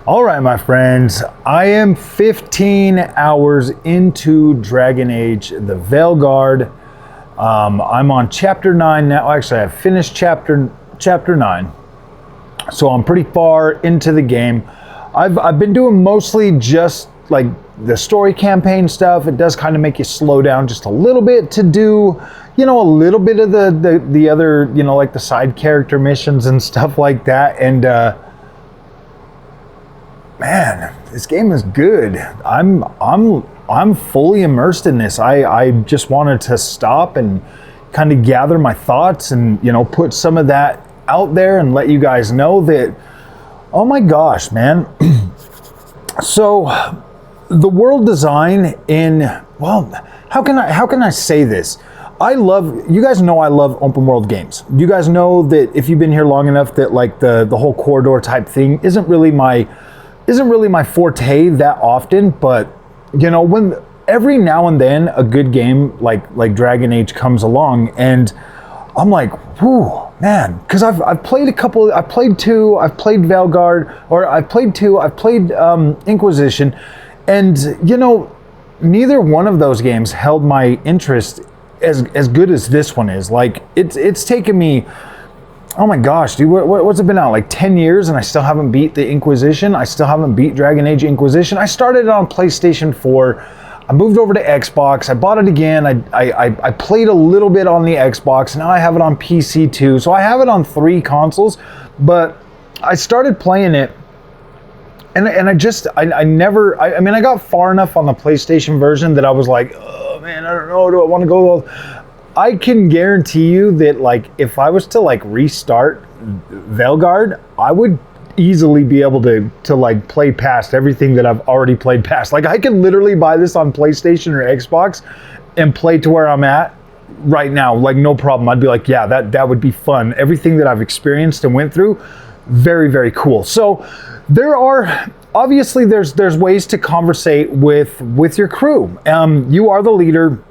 All right, my friends, I am 15 hours into Dragon Age, the Veilguard. I'm on chapter 9 now. Actually, I've finished chapter 9. So I'm pretty far into the game. I've been doing mostly just like the story campaign stuff. It does kind of make you slow down just a little bit to do, you know, a little bit of the other, you know, like the side character missions and stuff like that. And man, this game is good. I'm fully immersed in this. I just wanted to stop and kind of gather my thoughts and, you know, put some of that out there and let you guys know that, oh my gosh, man. So the world design in, well, how can I say this? You guys know I love open world games. You guys know that if you've been here long enough that like the whole corridor type thing isn't really my forte that often, but you know, when every now and then a good game like Dragon Age comes along and I'm like, whew, man, because I've played a couple, I've played 2, I've played Veilguard, or I've played 2, I've played Inquisition, and you know, neither one of those games held my interest as good as this one is. Like it's taken me, oh my gosh, dude, what's it been out? Like 10 years and I still haven't beat the Inquisition. I still haven't beat Dragon Age Inquisition. I started it on PlayStation 4. I moved over to Xbox. I bought it again. I played a little bit on the Xbox. Now I have it on PC too. So I have it on 3 consoles, but I started playing it and I mean, I got far enough on the PlayStation version that I was like, oh man, I don't know, do I want to go? I can guarantee you that like if I was to like restart Veilguard, I would easily be able to like play past everything that I've already played past. Like I could literally buy this on PlayStation or Xbox and play to where I'm at right now, like no problem. I'd be like, yeah, that would be fun. Everything that I've experienced and went through, very, very cool. So there are obviously there's ways to conversate with your crew. You are the leader,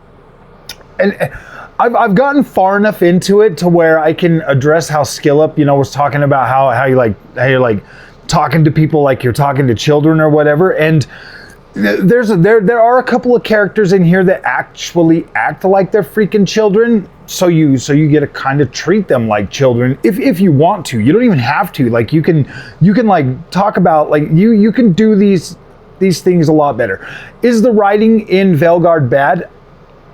and I've gotten far enough into it to where I can address how Skill Up, you know, was talking about how you're like talking to people like you're talking to children or whatever. And there are a couple of characters in here that actually act like they're freaking children. So you get to kind of treat them like children if you want to. You don't even have to. Like you can like talk about like you can do these things a lot better. Is the writing in Veilguard bad?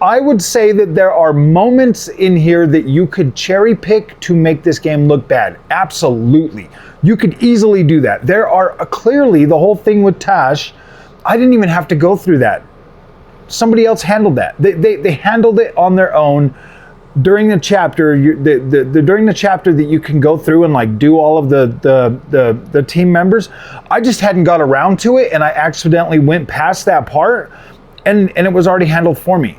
I would say that there are moments in here that you could cherry pick to make this game look bad. Absolutely. You could easily do that. There are clearly the whole thing with Tash. I didn't even have to go through that. Somebody else handled that. They handled it on their own during the chapter. During the chapter that you can go through and like do all of the team members. I just hadn't got around to it and I accidentally went past that part and it was already handled for me.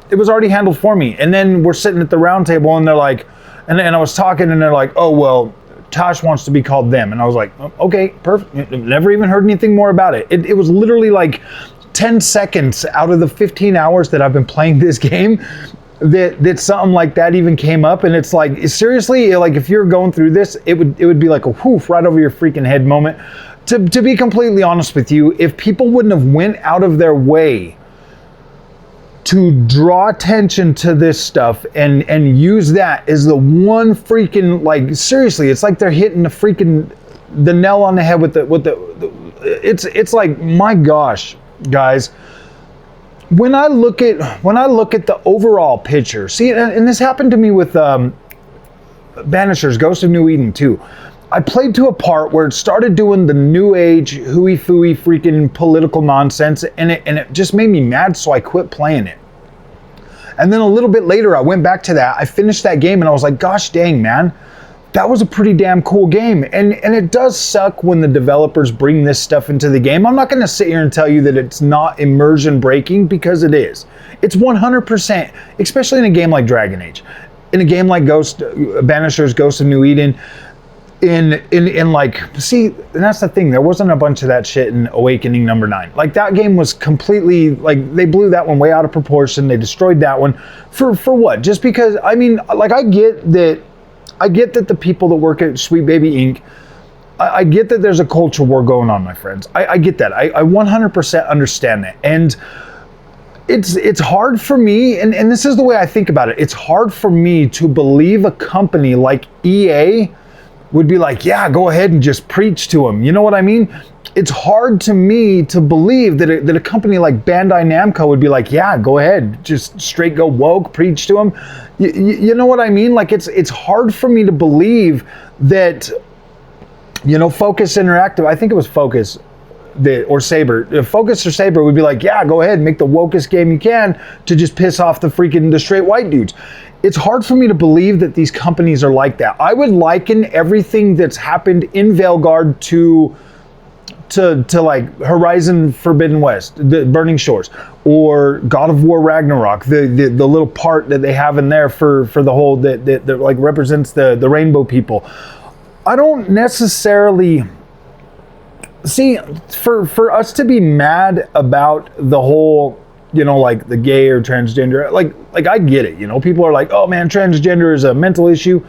It was already handled for me. And then we're sitting at the round table and they're like, and I was talking and they're like, oh, well, Tosh wants to be called them. And I was like, okay, perfect. Never even heard anything more about it. It was literally like 10 seconds out of the 15 hours that I've been playing this game that something like that even came up. And it's like, seriously, like if you're going through this, it would be like a whoof right over your freaking head moment. To be completely honest with you, if people wouldn't have went out of their way to draw attention to this stuff and use that as the one freaking, like seriously, it's like they're hitting the nail on the head with it's like, my gosh, guys, when I look at the overall picture, see, and this happened to me with Banisher's Ghost of New Eden too. I played to a part where it started doing the new age hooey fooey freaking political nonsense and it just made me mad, so I quit playing it. And then a little bit later I went back to that, I finished that game and I was like, gosh dang man, that was a pretty damn cool game. And it does suck when the developers bring this stuff into the game. I'm not gonna sit here and tell you that it's not immersion breaking, because it is. It's 100%, especially in a game like Dragon Age. In a game like Banisher's Ghost of New Eden, in like, see, and that's the thing, there wasn't a bunch of that shit in Awakening number 9. Like that game was completely, like they blew that one way out of proportion. They destroyed that one for what? Just because, I mean, like I get that the people that work at Sweet Baby Inc. I get that there's a culture war going on, my friends. I get that. I 100% understand that. And it's hard for me, and this is the way I think about it. It's hard for me to believe a company like EA would be like, yeah, go ahead and just preach to them. You know what I mean? It's hard to me to believe that a company like Bandai Namco would be like, yeah, go ahead, just straight go woke, preach to them. You know what I mean? Like it's hard for me to believe that, you know, Focus Interactive, I think it was Focus or Saber. Focus or Saber would be like, yeah, go ahead, make the wokest game you can to just piss off the straight white dudes. It's hard for me to believe that these companies are like that. I would liken everything that's happened in Veilguard to like Horizon Forbidden West, the Burning Shores, or God of War Ragnarok, the little part that they have in there for the whole that like represents the rainbow people. I don't necessarily see for us to be mad about the whole, you know, like the gay or transgender, like I get it, you know, people are like, oh man, transgender is a mental issue.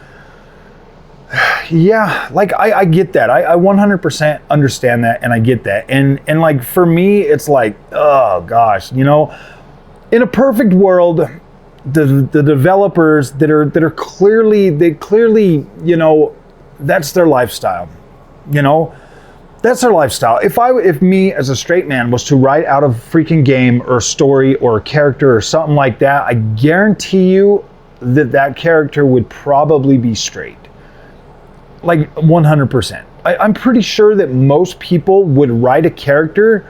Yeah, like I get that. I 100% understand that, and I get that. And like for me, it's like, oh gosh, you know, in a perfect world, the developers that are clearly, you know, that's their lifestyle. You know, that's their lifestyle. If me as a straight man was to write out a freaking game or a story or a character or something like that, I guarantee you that character would probably be straight. Like 100%. I'm pretty sure that most people would write a character,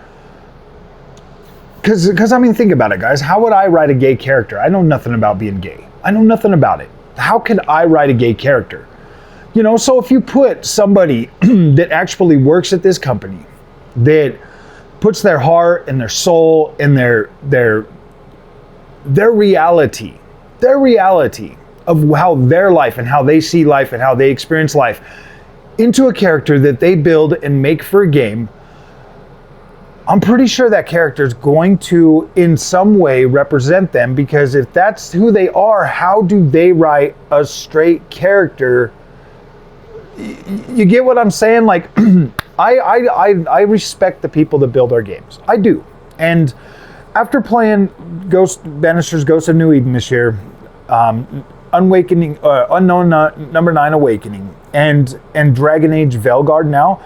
because I mean, think about it, guys. How would I write a gay character? I know nothing about being gay. I know nothing about it. How could I write a gay character? You know, so if you put somebody that actually works at this company, that puts their heart and their soul and their reality of how their life and how they see life and how they experience life into a character that they build and make for a game, I'm pretty sure that character is going to in some way represent them, because if that's who they are, how do they write a straight character? You get what I'm saying? Like I respect the people that build our games. I do. And after playing Banisher's Ghost of New Eden this year, Unknown Number 9 Awakening, and Dragon Age Veilguard now,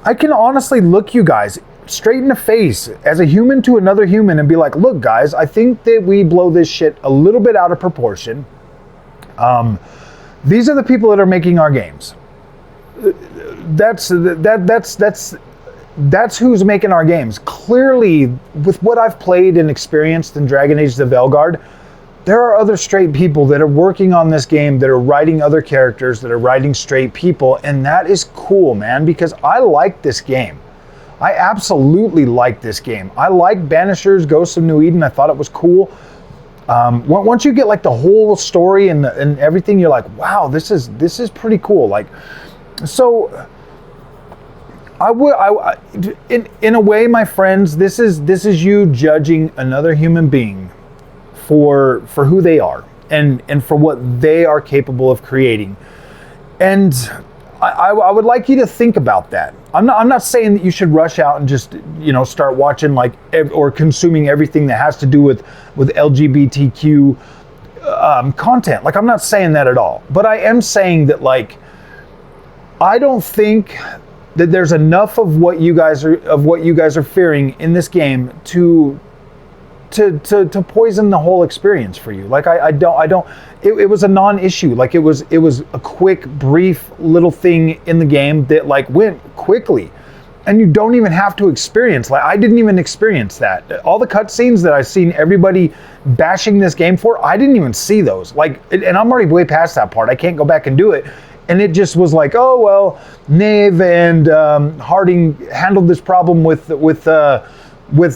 I can honestly look you guys straight in the face as a human to another human and be like, look guys, I think that we blow this shit a little bit out of proportion. These are the people that are making our games. That's who's making our games. Clearly, with what I've played and experienced in Dragon Age the Veilguard, there are other straight people that are working on this game, that are writing other characters, that are writing straight people, and that is cool, man, because I like this game. I absolutely like this game. I like Banisher's Ghosts of New Eden. I thought it was cool. Once you get like the whole story and everything, you're like, wow, this is pretty cool. Like, so in a way, my friends, this is you judging another human being for who they are and for what they are capable of creating. And I would like you to think about that. I'm not saying that you should rush out and just, you know, start watching like or consuming everything that has to do with LGBTQ content. Like, I'm not saying that at all. But I am saying that, like, I don't think that there's enough of what you guys are fearing in this game to poison the whole experience for you. Like, I don't. It was a non-issue. Like, it was a quick, brief little thing in the game that like went quickly, and you don't even have to experience. Like, I didn't even experience that. All the cutscenes that I've seen everybody bashing this game for, I didn't even see those. Like, and I'm already way past that part. I can't go back and do it. And it just was like, oh well, Nave and Harding handled this problem with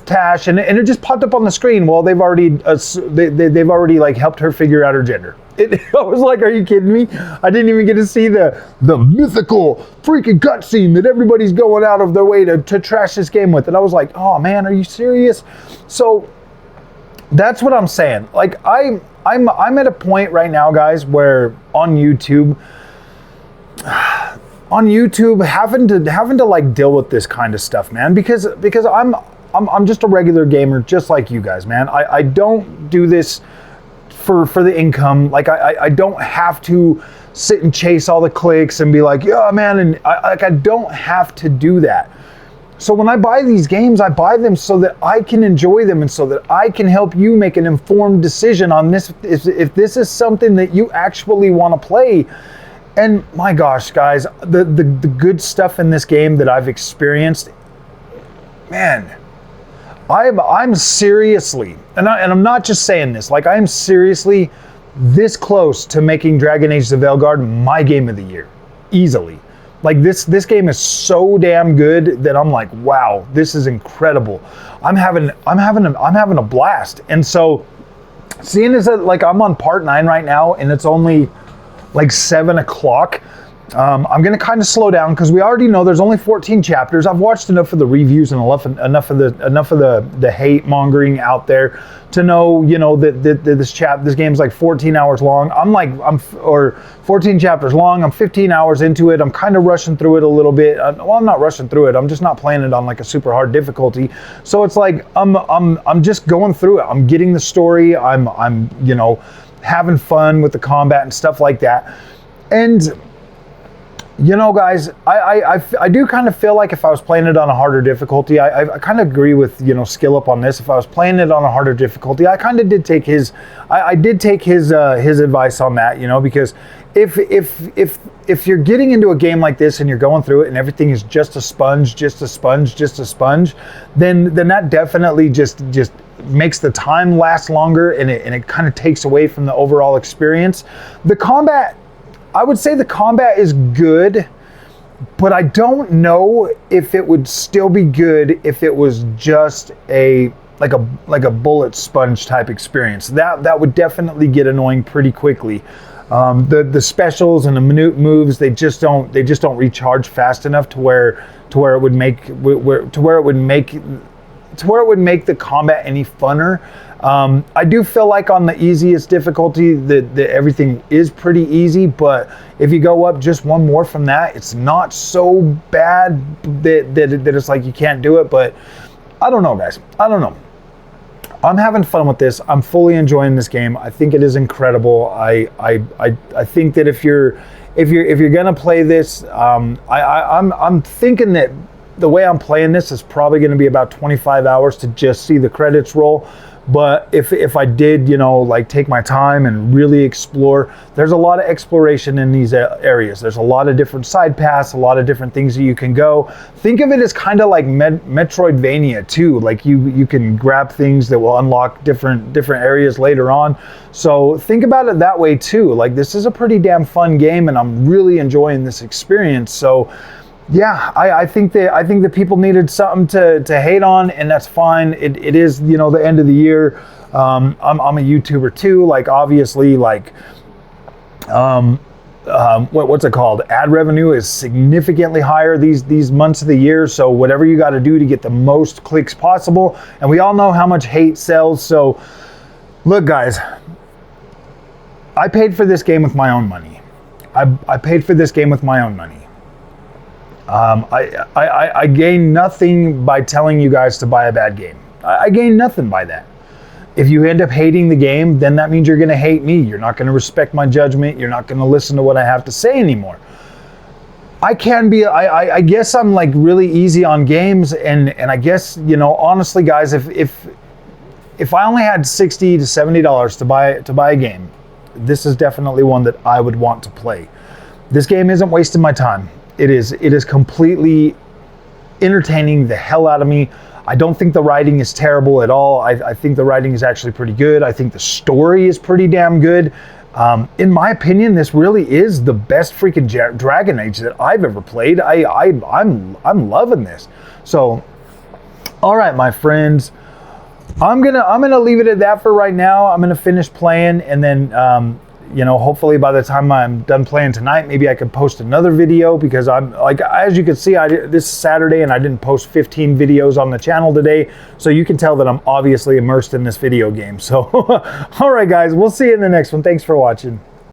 Tash, and it just popped up on the screen. Well, they've already like helped her figure out her gender. I was like, are you kidding me? I didn't even get to see the mythical freaking cutscene that everybody's going out of their way to trash this game with. And I was like, oh man, are you serious? So that's what I'm saying. Like, I'm at a point right now, guys, where on YouTube, on YouTube having to like deal with this kind of stuff, man, because I'm just a regular gamer just like you guys, man. I don't do this for the income. Like I don't have to sit and chase all the clicks and be like, yeah, man, and I don't have to do that. So when I buy these games, I buy them so that I can enjoy them and so that I can help you make an informed decision on this, if this is something that you actually want to play. And my gosh, guys, the good stuff in this game that I've experienced, man, I'm seriously, and I'm not just saying this, like I'm seriously this close to making Dragon Age the Veilguard my game of the year, easily. Like this game is so damn good that I'm like, wow, this is incredible. I'm having a blast. And so, seeing as that like I'm on part 9 right now, and it's only like 7 o'clock. I'm gonna kind of slow down because we already know there's only 14 chapters. I've watched enough of the reviews and enough of the hate mongering out there to know, you know, that this game's like 14 hours long. Or 14 chapters long. I'm 15 hours into it. I'm kind of rushing through it a little bit. Well, I'm not rushing through it. I'm just not playing it on like a super hard difficulty. So it's like I'm just going through it. I'm getting the story. I'm you know, having fun with the combat and stuff like that. And you know, guys, I do kind of feel like if I was playing it on a harder difficulty, I kind of agree with, you know, Skill Up on this. If I was playing it on a harder difficulty, I kind of did take his, I did take his advice on that, you know, because if you're getting into a game like this and you're going through it and everything is just a sponge, then that definitely just makes the time last longer, and it kind of takes away from the overall experience. The combat, I would say the combat is good, but I don't know if it would still be good if it was just like a bullet sponge type experience. That would definitely get annoying pretty quickly. The specials and the minute moves, they just don't recharge fast enough to where it would make the combat any funner. I do feel like on the easiest difficulty that everything is pretty easy, but if you go up just one more from that, it's not so bad that it's like you can't do it. But I don't know, guys. I don't know. I'm having fun with this. I'm fully enjoying this game. I think it is incredible. I think that if you're gonna play this, I'm thinking that the way I'm playing this is probably going to be about 25 hours to just see the credits roll. But if I did, you know, like take my time and really explore, there's a lot of exploration in these areas. There's a lot of different side paths, a lot of different things that you can go. Think of it as kind of like Metroidvania too. Like you can grab things that will unlock different areas later on. So think about it that way too. Like this is a pretty damn fun game, and I'm really enjoying this experience. So yeah, I think that people needed something to hate on, and that's fine. It is, you know, the end of the year. I'm a YouTuber too. Like obviously, like what's it called? Ad revenue is significantly higher these months of the year. So whatever you got to do to get the most clicks possible, and we all know how much hate sells. So look, guys, I paid for this game with my own money. I paid for this game with my own money. I gain nothing by telling you guys to buy a bad game. I gain nothing by that. If you end up hating the game, then that means you're going to hate me. You're not going to respect my judgment. You're not going to listen to what I have to say anymore. I guess I'm like really easy on games, and I guess, you know, honestly, guys, if I only had $60 to $70 to buy a game, this is definitely one that I would want to play. This game isn't wasting my time. It is completely entertaining the hell out of me. I don't think the writing is terrible at all. I think the writing is actually pretty good. I think the story is pretty damn good. In my opinion, this really is the best freaking Dragon Age that I've ever played. I'm loving this. So, all right, my friends, I'm gonna leave it at that for right now. I'm gonna finish playing, and then you know, hopefully by the time I'm done playing tonight, maybe I could post another video, because I'm like, as you can see, this is Saturday and I didn't post 15 videos on the channel today. So you can tell that I'm obviously immersed in this video game. So, all right, guys, we'll see you in the next one. Thanks for watching.